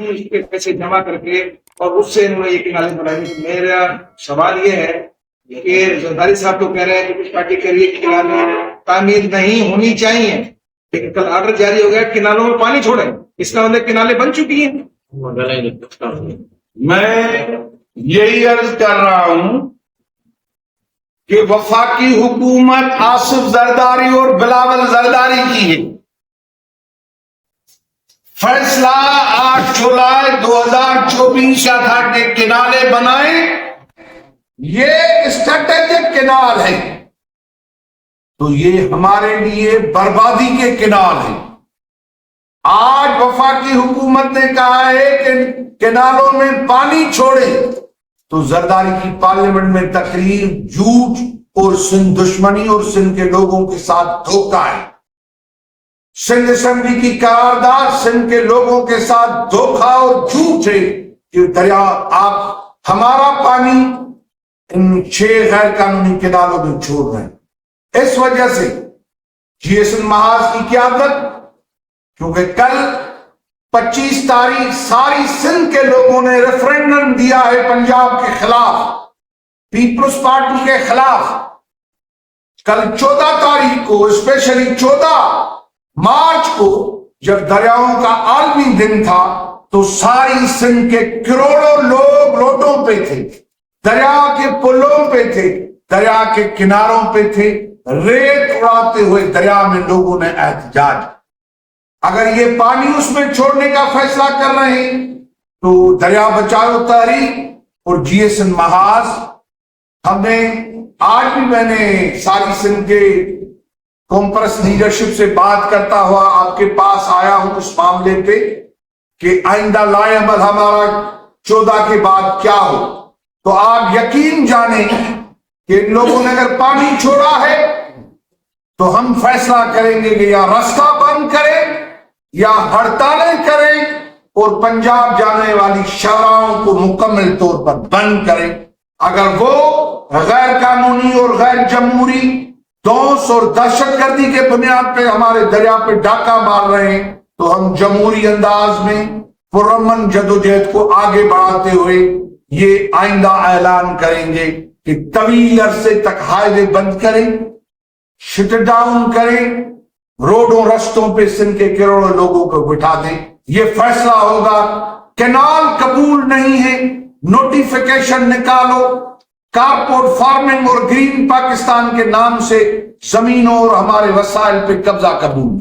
اس کے پیسے جمع کر کے اور اس سے انہوں نے یہ کنالے بنائے. میرا سوال یہ ہے کہ زرداری صاحب تو کہہ رہے ہیں کہ کچھ پارٹی کے لیے کنالے تعمیر نہیں ہونی چاہیے، لیکن کل آرڈر جاری ہو گیا کنالوں میں پانی چھوڑیں، اس کا مطلب کنالے بن چکی ہیں. میں یہی عرض کر رہا ہوں کہ وفاقی حکومت آصف زرداری اور بلاول زرداری کی ہے. فیصلہ 8 جولائی 2024 کا تھا کہ کنالے بنائیں، یہ اسٹریٹجک کنال ہے، تو یہ ہمارے لیے بربادی کے کنال ہے. آج وفاقی حکومت نے کہا ہے کہ کنالوں میں پانی چھوڑے، تو زرداری کی پارلیمنٹ میں تقریر جھوٹ اور سندھ دشمنی اور سندھ کے لوگوں کے ساتھ دھوکہ ہے. سندھ اسمبلی کی قرارداد سندھ کے لوگوں کے ساتھ دھوکہ اور جھوٹ ہے کہ دریا آپ ہمارا پانی ان 6 غیر قانونی کنالوں میں چھوڑ رہے ہیں. اس وجہ سے جی ایس این محاذ کی قیادت، کیونکہ کل 25 تاریخ ساری سندھ کے لوگوں نے ریفرینڈم دیا ہے پنجاب کے خلاف، پیپلز پارٹی کے خلاف. کل 14 تاریخ کو، اسپیشلی 14 مارچ کو، جب دریاؤں کا عالمی دن تھا، تو ساری سندھ کے کروڑوں لوگ روڈوں پہ تھے، دریا کے پلوں پہ تھے، دریا کے کناروں پہ تھے، ریت اڑاتے ہوئے دریا میں لوگوں نے احتجاج. اگر یہ پانی اس میں چھوڑنے کا فیصلہ کر رہے ہیں تو دریا بچاؤ تحریک اور جی ایس این محاذ، ہم نے آج بھی، میں نے ساری سندھ کے کانفرنس لیڈرشپ سے بات کرتا ہوا آپ کے پاس آیا ہوں اس معاملے پہ کہ آئندہ لائے عمل ہمارا 14 کے بعد کیا ہو. تو آپ یقین جانیں کہ ان لوگوں نے اگر پانی چھوڑا ہے تو ہم فیصلہ کریں گے کہ یا راستہ بند کریں یا ہڑتالیں کریں اور پنجاب جانے والی شاہراہوں کو مکمل طور پر بند کریں. اگر وہ غیر قانونی اور غیر جمہوری دھوس اور دہشت گردی کے بنیاد پہ ہمارے دریا پہ ڈاکہ مار رہے ہیں تو ہم جمہوری انداز میں پرامن جدوجہد کو آگے بڑھاتے ہوئے یہ آئندہ اعلان کریں گے کہ طویل عرصے تک ہائی وے بند کریں، شٹ ڈاؤن کریں، روڈوں رستوں پہ سندھ کے کروڑوں لوگوں کو بٹھا دیں. یہ فیصلہ ہوگا. کینال قبول نہیں ہے، نوٹیفیکیشن نکالو. کارپورٹ فارمنگ اور گرین پاکستان کے نام سے زمینوں اور ہمارے وسائل پہ قبضہ قبول.